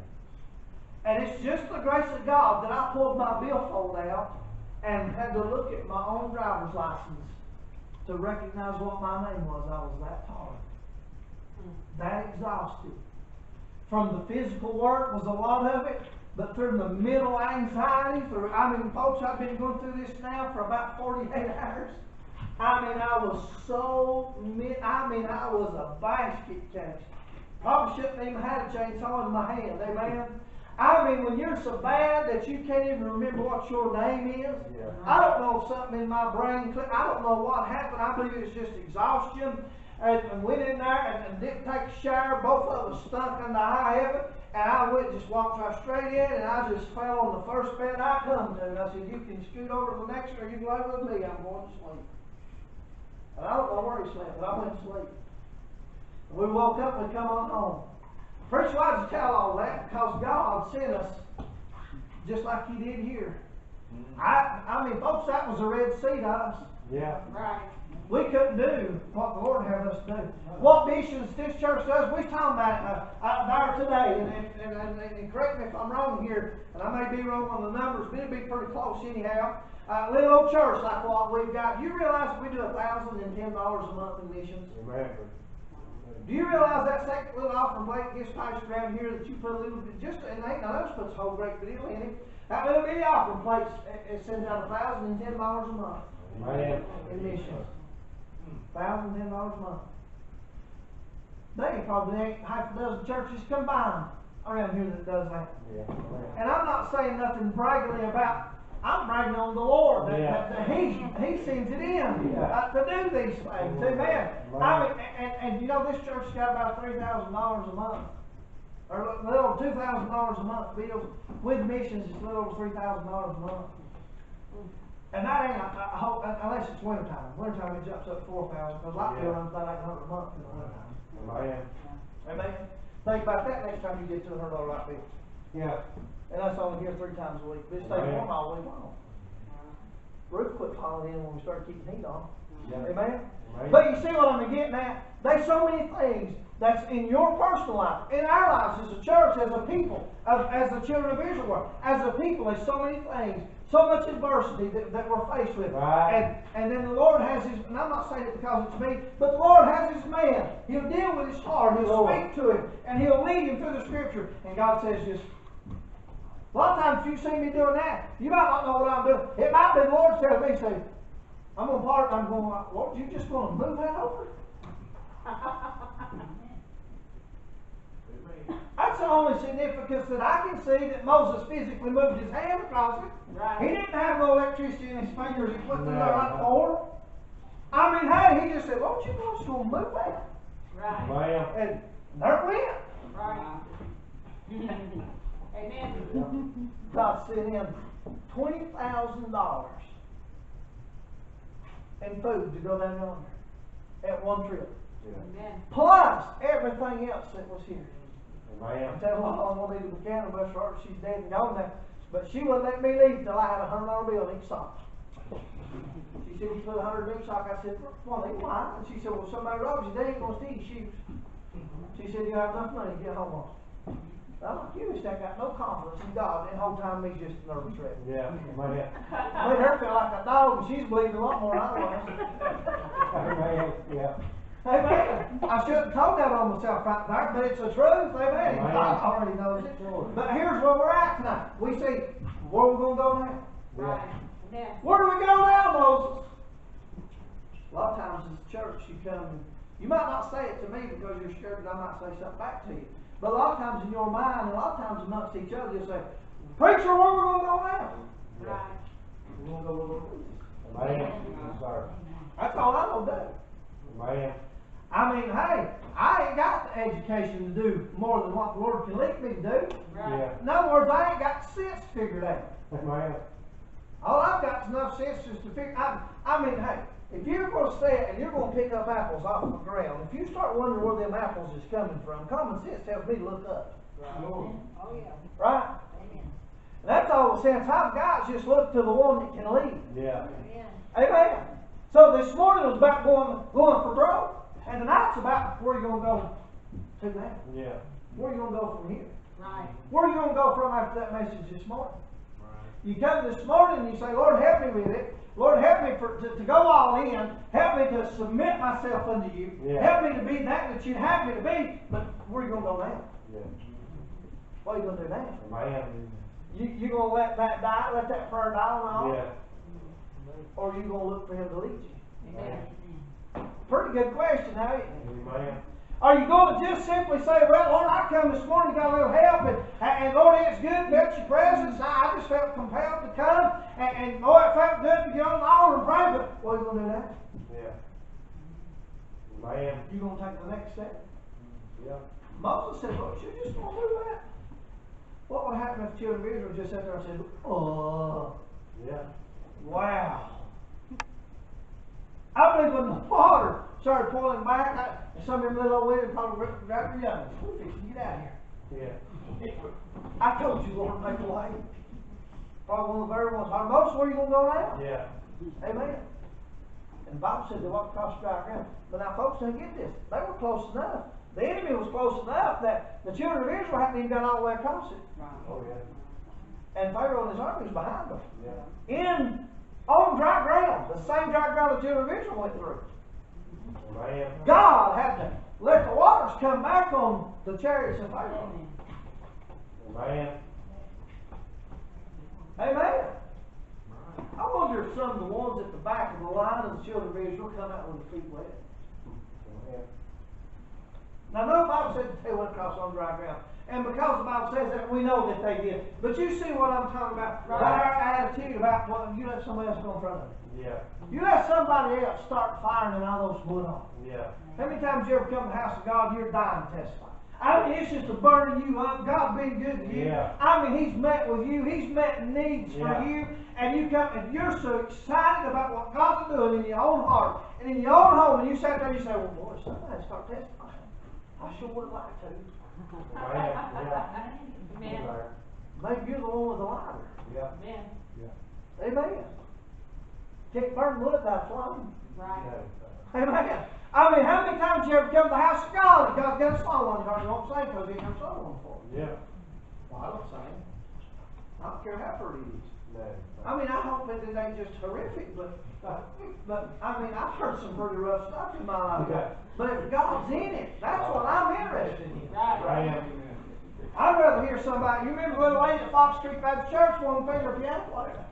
And it's just the grace of God that I pulled my billfold out and had to look at my own driver's license to recognize what my name was. I was that tired, that exhausted. From the physical work was a lot of it, but through the mental anxiety, folks, I've been going through this now for about 48 hours. I was a basket case. Probably shouldn't even have a chainsaw in my hand, amen? When you're so bad that you can't even remember what your name is, I don't know if something in my brain clicked. I don't know what happened. I believe it was just exhaustion. And went in there and didn't take a shower. Both of us stunk under high heaven. And I just walked right straight in, and I just fell on the first bed I come to. And I said, you can scoot over to the next, or you can lay with me. I'm going to sleep. And I don't know where he slept, but I went to sleep. And we woke up and we come on home. Preacher, why did you tell all that? Because God sent us just like He did here. Folks, that was a Red Sea to us. Yeah. Right. We couldn't do what the Lord had us do. What missions this church does, we're talking about there today, and correct me if I'm wrong here, and I may be wrong on the numbers, but it'll be pretty close anyhow. Little old church like what we've got. You realize we do $1,010 a month in missions? Amen. Do you realize that second little offering plate gets passed around here that you put a little bit, just, and ain't none of us puts a whole great deal in it. That little bitty offering plate, it sends out $1,010 a month in missions. $1,010 a month. They probably ain't half a dozen churches combined around here that does that. Yeah. And I'm not saying nothing braggingly about. I'm bragging on the Lord that He sends it in to do these things. Amen. And you know, this church's got about $3,000 a month, or a little $2,000 a month bills with missions. It's a little over $3,000 a month. And that ain't a whole, unless it's wintertime. Wintertime it jumps up 4,000, because light bill runs about $800 a month in the wintertime. Amen. Think about that next time you get to $100 light bill. Yeah. And that's only here 3 times a week. But it stays warm all week long. Roof quit falling in when we started keeping heat on. Yeah. Amen. But you see what I'm getting at? There's so many things that's in your personal life, in our lives as a church, as a people, as the children of Israel, as a people. There's so many things, so much adversity that we're faced with. Right. And then the Lord has His, and I'm not saying it because it's me, but the Lord has His man. He'll deal with his heart. He'll speak to him. And He'll lead him through the Scripture. And God says just, a lot of times if you see me doing that, you might not know what I'm doing. It might be the Lord telling me, say, I'm going to part, I'm going, Lord, you just going to move that over? That's the only significance that I can see that Moses physically moved his hand across it. Right. He didn't have no electricity in his fingers. He put them there right before. Hey, he just said, Lord, you know it's going to move that. Right. And there it went. Right. Amen. God sent in $20,000 in food to go down yonder at one trip. Amen. Plus everything else that was here. Amen. I tell you what, I'm going to need a piano bus for her. She's dead and gone now. But she wouldn't let me leave till I had a $100 bill in each sock. She said, you put $100 in each sock. I said, well, why? And she said, well, somebody robs you, they ain't going to steal your shoes. She said, you have enough money to get home on. I'm like you, I got no confidence in God. And the whole time he's just a nervous wreck. Yeah. Amen. Made her feel like a dog, and she's bleeding a lot more than I was. Amen. Yeah. Amen. I shouldn't have told that on myself right there, but it's the truth. Amen. Amen. God already knows it. But here's where we're at tonight. We see Where we gonna go now? Right. Amen. Where do we go now, Moses? A lot of times as a church you come, you might not say it to me because you're scared that I might say something back to you. But a lot of times in your mind, and a lot of times amongst each other, you'll say, preacher, where we gonna go now? Right. We're gonna go a little bit. Amen. Yes, sir. That's all I know to do. Amen. I mean, hey, I ain't got the education to do more than what the Lord can lead me to do. Right. Yeah. In other words, I ain't got the sense figured out. Amen. All I've got is enough sense just to figure. I mean, hey, if you're going to sit and you're going to pick up apples off the ground, if you start wondering where them apples is coming from, common sense tells me to look up. Oh, yeah. Right? Amen. And that's all the sense I've got, is just look to the one that can lead. Yeah. Amen. Amen. So this morning was about going for broke, and tonight's about where you're going to go to now. Yeah. Where you going to go from here? Right. Where are you going to go from after that message this morning? You come this morning and you say, Lord, help me with it. Lord, help me to go all in. Help me to submit myself unto you. Yeah. Help me to be that you'd have me to be. But where are you going to go now? Yeah. What are you going to do now? Amen. You going to let that die, let that prayer die on all? Yeah. Or are you going to look for him to lead you? Amen. Pretty good question, ain't it? Amen. Are you going to just simply say, well, Lord, I come this morning, got a little help, and Lord, it's good, felt your presence. I just felt compelled to come, and Lord, it felt good to get on the altar and pray, but what are you going to do now? Yeah. Amen. You going to take the next step? Yeah. Moses said, Lord, you just going to do that? What would happen if the children of Israel just sat there and said, oh, Yeah. wow. I believe when the water started pulling back, and some of them little old women probably wrapped their young. We're fixing to get out of here. Yeah. I told you, Lord, make a way. Probably one of the very ones. Moses, where are you going to go now? Yeah. Amen. And the Bible said they walked across dry ground. But now, folks, don't get this. They were close enough. The enemy was close enough that the children of Israel hadn't even got all the way across it. Oh, yeah. And Pharaoh and his army was behind them. Yeah. On dry ground. The same dry ground the children of Israel went through. Amen. God had to let the waters come back on the chariots of Pharaoh. Amen. Amen. I wonder if some of the ones at the back of the line of the children of Israel come out with their feet wet. Amen. Now, no Bible said that they went across on dry ground. And because the Bible says that, we know that they did. But you see what I'm talking about? Right. About our attitude about what you let somebody else go in front of you. Yeah. You let somebody else start firing and all those wood on. Yeah. How many times you ever come to the house of God, you're dying to testify? I mean, it's just a burning you up. God's been good to you. Yeah. I mean, He's met with you. He's met needs for Yeah. you. And you come, and you're so excited about what God's doing in your own heart and in your own home, and you sat there and you say, well, boy, somebody start testifying. I sure would like to. Amen. Yeah. Amen. Maybe you're the one with the lighter. Yeah. Amen. Amen. Can't burn wood without flame. Right. Amen. I mean, how many times you ever come to the house of God and God's got a song on your heart? You won't sing because He ain't got a song on for you. Yeah. Well, I don't sing. I don't care how pretty it is. No. I mean, I hope that it ain't just horrific, but I mean, I've heard some pretty rough stuff in my life. Yeah. But if God's in it, that's what I'm interested in. Right. Amen. I'd rather hear somebody. You remember the little lady at Fox Creek Baptist Church, one finger piano player,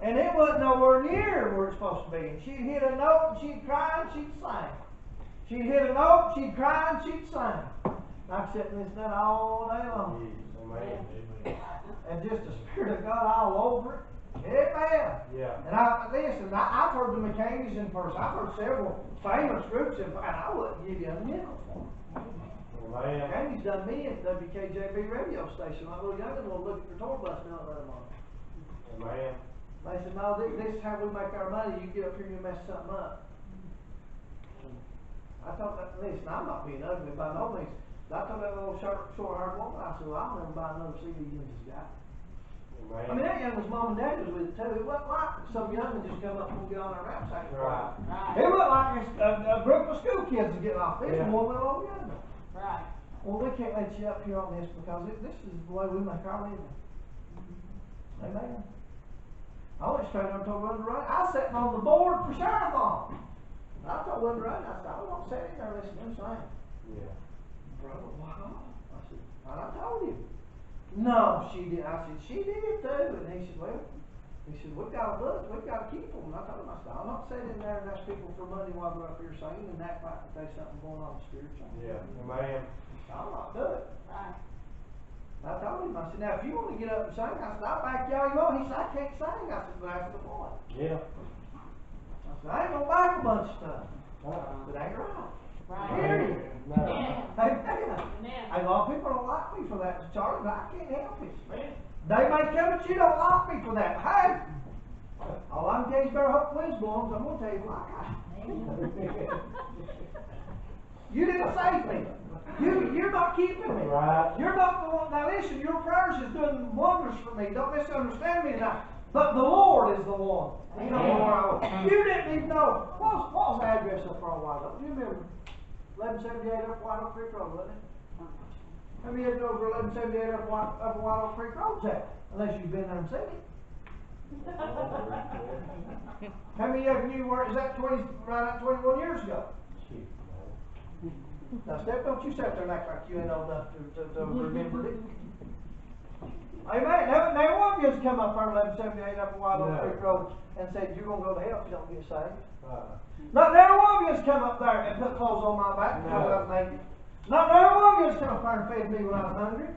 and it wasn't nowhere near where it's supposed to be. And she'd hit a note, and she'd cry, and she'd sing. She'd hit a note, she'd cry, and she'd sing. I could sit and listen to that all day long. Amen. And just the Spirit of God all over it. Amen. Yeah. And I've heard the McCain's in person. I've heard several famous groups, and I wouldn't give you a nickel for them. Amen. McCain's done me at WKJB radio station. My little youngin' will look at the tour bus now and let them on. Amen. They said, no, this is how we make our money. You get up here and you mess something up. I thought, listen, I'm not being ugly by no means. I told that little short-haired woman, I said, well, I'll never buy another CD in this guy. Amen. I mean, that young was mom and dad was with it too. It wasn't like some young just come up and get on our rap side. Right. It wasn't like a group of school kids was getting off. This Yeah. was one little young. Right. Well, we can't let you up here on this because this is the way we make our living. Amen. I went straight up and told Rhonda Wright. I was sitting on the board for Sherathon. I told Rhonda Wright, I said, I won't sit in there listening to him sing. Yeah. Brother, wow. I said, and I told him. No, she did. I said, she did too. And he said, well, we've got a book, we've got to keep them. And I told him, I said, I'm not sitting in there and ask people for money while they're up here singing and act like there's something going on spiritually. Yeah, amen. I'll not do it. Right. And I told him, I said, now if you want to get up and sing, I said, I'll back you all you want. He said, I can't sing. I said, well, that's the point. Yeah. I said, I ain't gonna back a bunch of stuff. But ain't right. Right. Period. No. Amen. Amen. Amen. A lot of people don't like me for that, Charlie, but I can't help it. Man. They may come at you, don't like me for that. Hey! All I can tell you is better hope the wind's blowing, so I'm gonna tell you like you didn't save me. You're not keeping me. Right. You're not the one. Now listen, your prayers is doing wonders for me. Don't misunderstand me tonight. But the Lord is the one. You know where I was. You didn't even know. What was the address up for a while ago? Do you remember? 1178 up White Oak Creek Road, wasn't it? How many of you know where 1178 up White Oak Creek Road's at? Unless you've been there and seen it. How many of you were, is that 20, right at 21 years ago? Shoot, man. Now, Steph, don't you sit there and act like you ain't old enough to remember it. Amen. Now one of you has come up there 1178 up White Oak Creek Road and said, you're going to go to hell if you don't get saved. Not every one of you has come up there and put clothes on my back because I was naked. Not every one of you has come up there and fed me when I was hungry.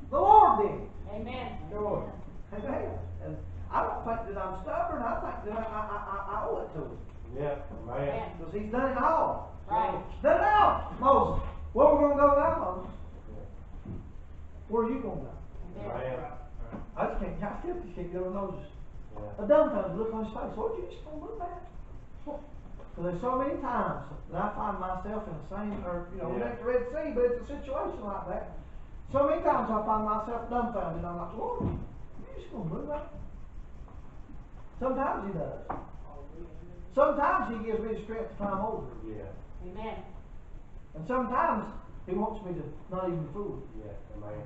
The Lord did. Amen. Sure. Amen. And I don't think that I'm stubborn. I think that I owe it to him. Yeah, amen. Because he's done it all. Right. Done it all. Moses, where we going to go now, Moses? Where are you going to go? Amen. I still just can't get over Moses. Yeah. A dumbfounded look on his face. Lord, you just going to look at? Because there's so many times that I find myself in the same, or, next to Red Sea, but it's a situation like that. So many times I find myself dumbfounded. I'm like, Lord, you just going to move that? Sometimes he does. Sometimes he gives me the strength to climb over. Yeah. Amen. And sometimes he wants me to not even fool it. Yeah, amen.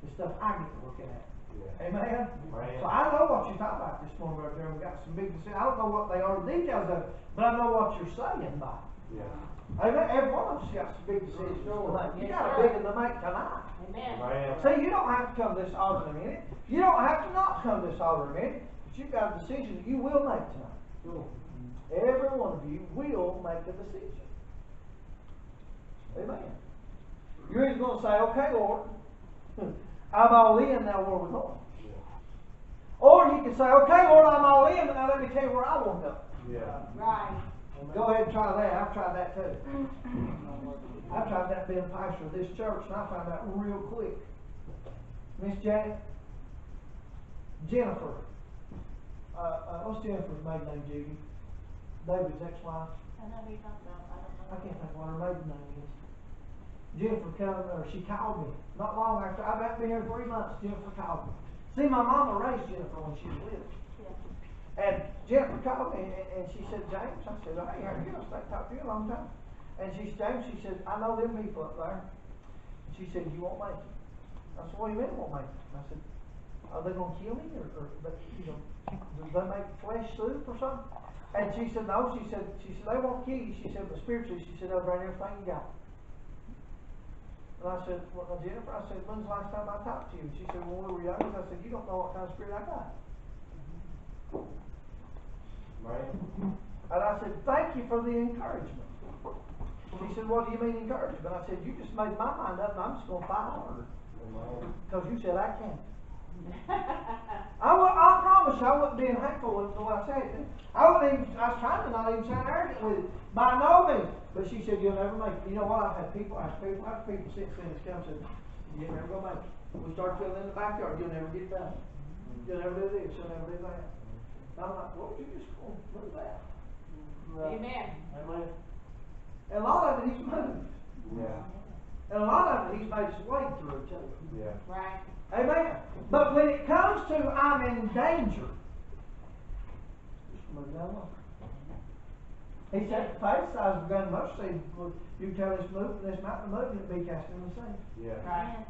The stuff I get to looking at. Yeah. Amen? Amen. So I know what you're talking about this morning, Brother Jeremy. We got some big decisions. I don't know what they are, the details of it, but I know what you're saying by it. Yeah. Amen? Every one of us got some big decisions to make. You got a big one to make tonight. Amen. Amen. See, you don't have to come to this altar in a minute. You don't have to not come to this altar in a minute. But you've got a decision that you will make tonight. Every one of you will make a decision. Amen. You're either going to say, okay, Lord, I'm all in, now where are we going? Or you can say, okay, Lord, I'm all in, but now let me tell you where I want to go. Yeah. Right. Go ahead and try that. I've tried that too. I tried that being pastor of this church, and I found out real quick. Miss Janet, Jennifer, what's Jennifer's maiden name, Judy? David's ex-wife. I know who you're talking about. I don't know. I can't think what her maiden name is. Jennifer she called me not long after. I've been here 3 months. Jennifer called me. See, my mama raised Jennifer when she was little. Yeah. And Jennifer called me and she said, James, I said, hey, how are you? I've talked to you a long time. And she said, I know them people up there. She said, you won't make it. I said, what do you mean won't make it? I said, are they going to kill me or do they make flesh soup or something? And she said, no, she said, they won't kill you. She said, but spiritually, she said, they'll drain everything you got. And I said, well, Jennifer, I said, when's the last time I talked to you? And she said, well, when we were young. I said, you don't know what kind of spirit I got. Amen. And I said, thank you for the encouragement. She said, what do you mean encouragement? I said, you just made my mind up and I'm just going to fight harder. Because you said I can't. I promise you, I wasn't being hateful with what I said. I was trying to not even sound arrogant with it. By no means. But she said, you'll never make it. You know what? I've had people since then that's come and said, you'll never go make it. We start filling in the backyard, you'll never get done. You'll never do this, you'll never do that. And I'm like, what would you just go and move that? Amen. Amen. And a lot of it he's moved. Yeah. And a lot of it he's made his way through too. Yeah. Right. Amen. But when it comes to I'm in danger, just move that along. He said, faith size of gun must say, you tell this mountain to move, and it'll be cast in the sea. Yeah. Right.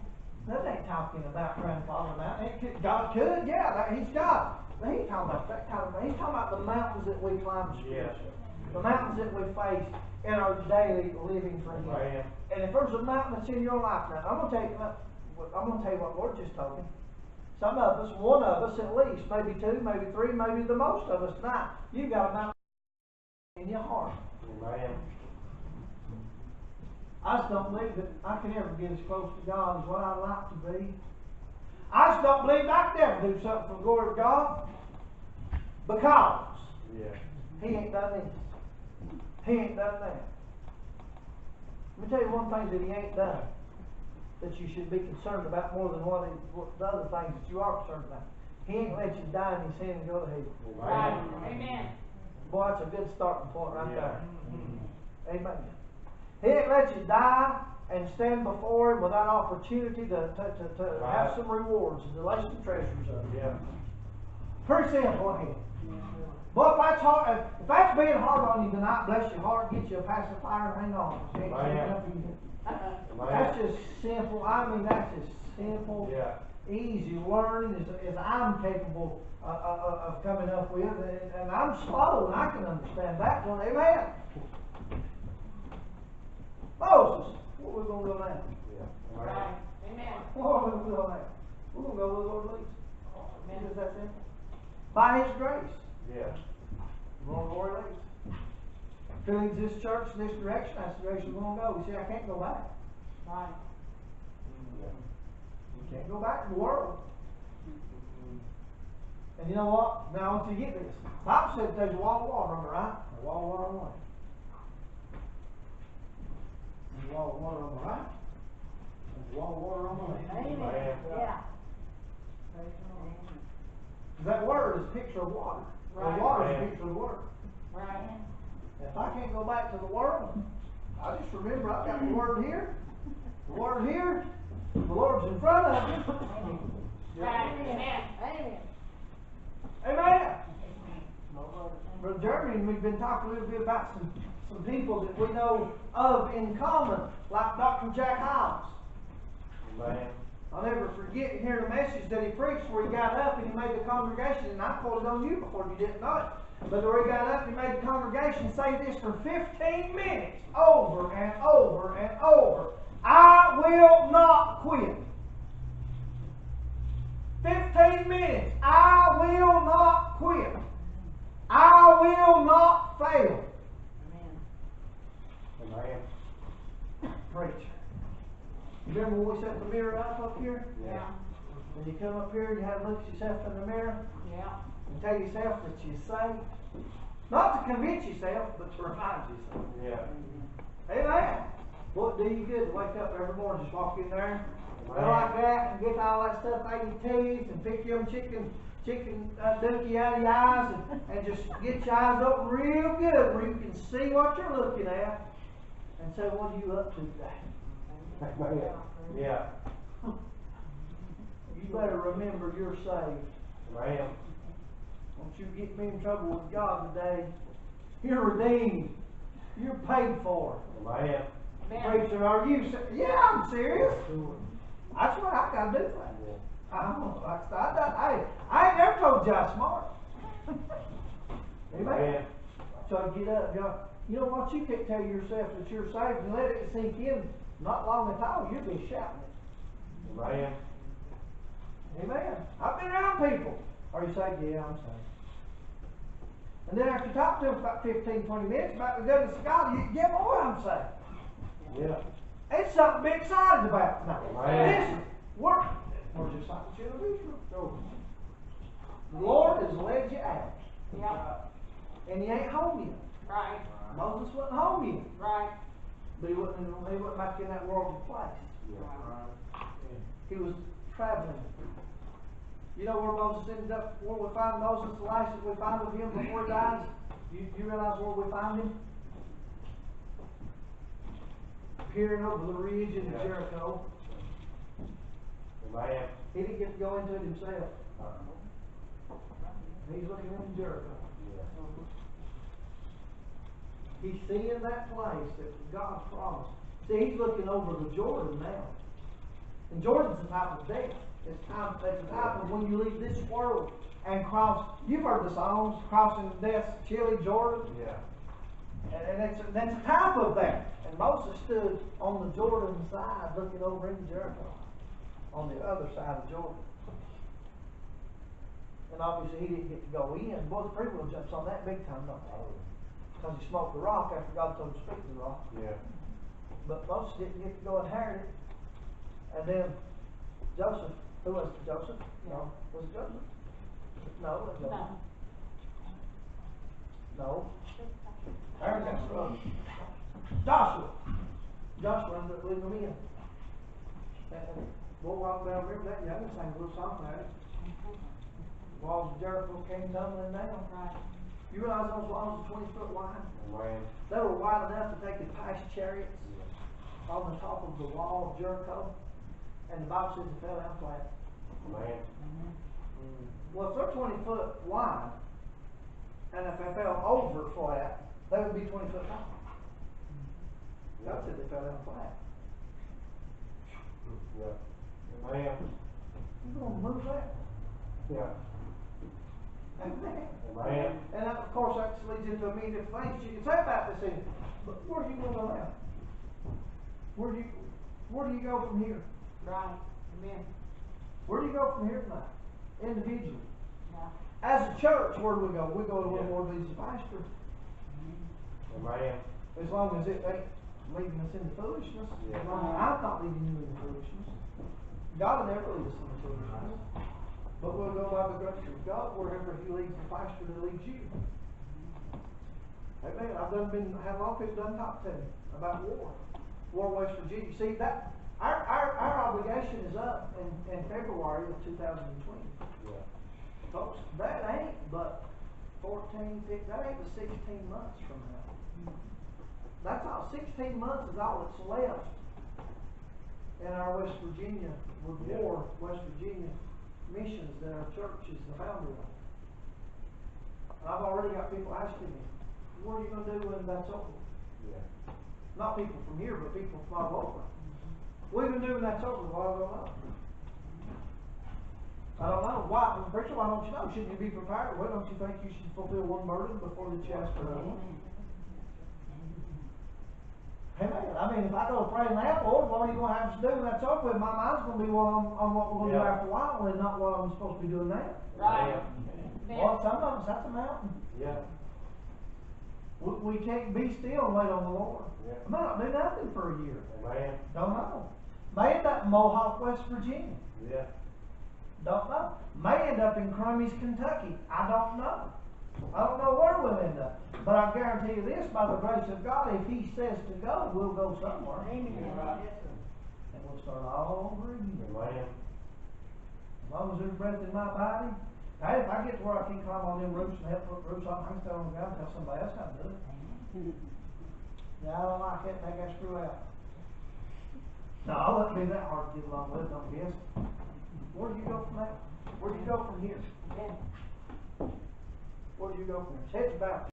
That ain't talking about grandfather mountain. God could, yeah, he's God. But he ain't talking about that kind of thing. He's talking about the mountains that we climb spiritually. The mountains that we face in our daily living for Him. Amen. And if there's a mountain that's in your life now, I'm going to tell you, I'm gonna tell you what the Lord just told me. Some of us, one of us at least, maybe two, maybe three, maybe the most of us tonight, you've got a mountain in your heart. Amen. I just don't believe that I can ever get as close to God as what I'd like to be. I just don't believe I can ever do something for the glory of God because Yeah. He ain't done this. He ain't done that. Let me tell you one thing that He ain't done that you should be concerned about more than what the other things that you are concerned about. He ain't let you die in your sin and go to hell. Right. Amen. Boy, that's a good starting point right Yeah. there. Amen. He ain't let you die and stand before Him without opportunity to Right. have some rewards and to lay some treasures up. Yeah. Pretty simple, ain't it? But if that's hard, if that's being hard on you tonight, bless your heart, get you a pacifier and hang on. Amen. That's just simple. I mean, that's just simple, Yeah. easy learning as I'm capable of coming up with, and I'm slow and I can understand that one. Amen. Moses, what we gonna go now? Yeah. Right. Amen. What we gonna go now? We're gonna go where the Lord leads. Amen. Is that simple? By His grace, Yeah. we're going where He leads. If He leads this church in this direction, that's the direction we're gonna go. You see, I can't go back. Right. You can't go back to the world. And you know what? Now I want you to get this. The Bible said there's a wall of water on the right, and a wall of water on the left. There's a wall of water on the right, there's a wall of water on the left. Amen. Yeah. That word is a picture of water. Right. The water is a picture of the word. Right. If I can't go back to the world, I just remember I've got the word here, the word here, the Lord's in front of me. Right. Amen. Amen. Amen. Brother Jeremy and we've been talking a little bit about some people that we know of in common, like Dr. Jack Hiles. Amen. I'll never forget hearing a message that he preached where he got up and he made the congregation, and I quoted on you before you didn't know it, but where he got up and made the congregation say this for 15 minutes, over and over and over. I will not quit. 15 minutes. I will not quit. I will not fail. Amen. Preacher. Remember when we set the mirror up here? Yeah. When you come up here, you have to look at yourself in the mirror Yeah. and tell yourself that you're saved. Not to convince yourself, but to remind yourself. Yeah. Amen. What do you good to wake up every morning, just walk in there, go like that, and get all that stuff out of your teeth, and pick them chicken dookie out of your eyes, and just get your eyes open real good where you can see what you're looking at, and say, what are you up to today? Yeah. You better remember you're saved. Amen. Don't you get me in trouble with God today. You're redeemed. You're paid for. Amen. Amen. Preacher, are you yeah, I'm serious. That's what I gotta do. I ain't never told you I'm smart. Amen. So get up, you know what? You can't tell yourself that you're saved and let it sink in. Not long at all, you'll be shouting it. Amen. Amen. I've been around people. Are you saved? Yeah, I'm saved. And then after you talk to them for about 15, 20 minutes about the goodness of God, yeah, boy, I'm saved. Yeah. It's something to be excited about tonight. Amen. Listen, we're just like the children of Israel. The Lord has led you out. Yeah. And you ain't home yet. Right. Moses wasn't home yet. Right. But he wasn't back in that worldly place. He was traveling. You know where Moses ended up, where we find Moses, the last that we find of him before he dies? You realize where we find him? Peering over the ridge into Jericho. Amen. He didn't get to go into it himself. He's looking into Jericho. He's seeing that place that God promised. See, he's looking over the Jordan now. And Jordan's a type of death. It's a type of when you leave this world and cross. You've heard the songs, crossing death's chilly Jordan. Yeah. And that's a type of that. And Moses stood on the Jordan side looking over into Jericho. on the other side of Jordan. And obviously he didn't get to go in. Boy, the privilege jumps on that big time, don't they? Oh, Because he smoked the rock after God told him to speak to the rock. yeah. But Moses didn't get to go inherit it. And then Joseph, who was it, Joseph? No. Was it Joseph? No, it wasn't Joseph. No. Aaron got struck. Joshua. Joshua ended up leading them in. And we'll walk down the river, that young sang a little song about it. Walls of Jericho came tumbling down. Right. You realize those walls are 20 foot wide? Man. They were wide enough that they could pass chariots on the top of the wall of Jericho. And the Bible says they fell down flat. Man. Well, if they're 20 foot wide, and if they fell over flat, they would be 20 foot tall. God said they fell down flat. Yeah. Man. You gonna move that? Yeah. Amen. Man. And of course that leads into a million different things you can say about this thing. But where do you go now? Where do you go from here? Right. Amen. Where do you go from here tonight? Individually. Yeah. As a church, where do we go? We go to where Yeah. the Lord leads the pastor. Man. As long as it ain't leading us into foolishness. Yeah. As long as I'm not leading you into foolishness. God will never lead us into foolishness. But we'll go by the grace of God wherever He leads the pastor to lead you. Amen. Had a lot of people done talk to me about war West Virginia. See that our obligation is up in February of 2020. Yeah. Folks, that ain't but 14, 15, that ain't but 16 months from now. That's all. 16 months is all that's left in our West Virginia war, West Virginia missions that our church is the founder of. And I've already got people asking me, what are you going to do when that's over? Yeah. Not people from here, but people from all over. What are you going to do when that's over? Well, I don't know. I don't know. Why, preacher, why don't you know? Shouldn't you be prepared? Well, don't you think you should fulfill one burden before the chest for another one? Amen. I mean, if I go pray in the Lord, what are you going to have to do when that's over with? My mind's going to be on what we're going to do Yeah. after a while and not what I'm supposed to be doing now. Right. Well, some of us, that's a mountain. Yeah. We can't be still and wait on the Lord. Yeah. I might not do nothing for a year. Man. Don't know. May end up in Mohawk, West Virginia. Yeah. Don't know. May end up in Crummies, Kentucky. I don't know. I don't know where we'll end up. But I guarantee you this, by the grace of God, if He says to go, we'll go somewhere. Amen. And we'll start all over again. Man. As long as there's breath in my body. Hey, if I get to where I can climb on them roofs and help put roofs on, I can stand on the ground and tell somebody else how to do it. Yeah, I don't like it. They got to screw out. No, it wouldn't be that hard to get along with, don't guess. Where do you go from that? Where do you go from here? Amen. Where do you go from here? Heads back.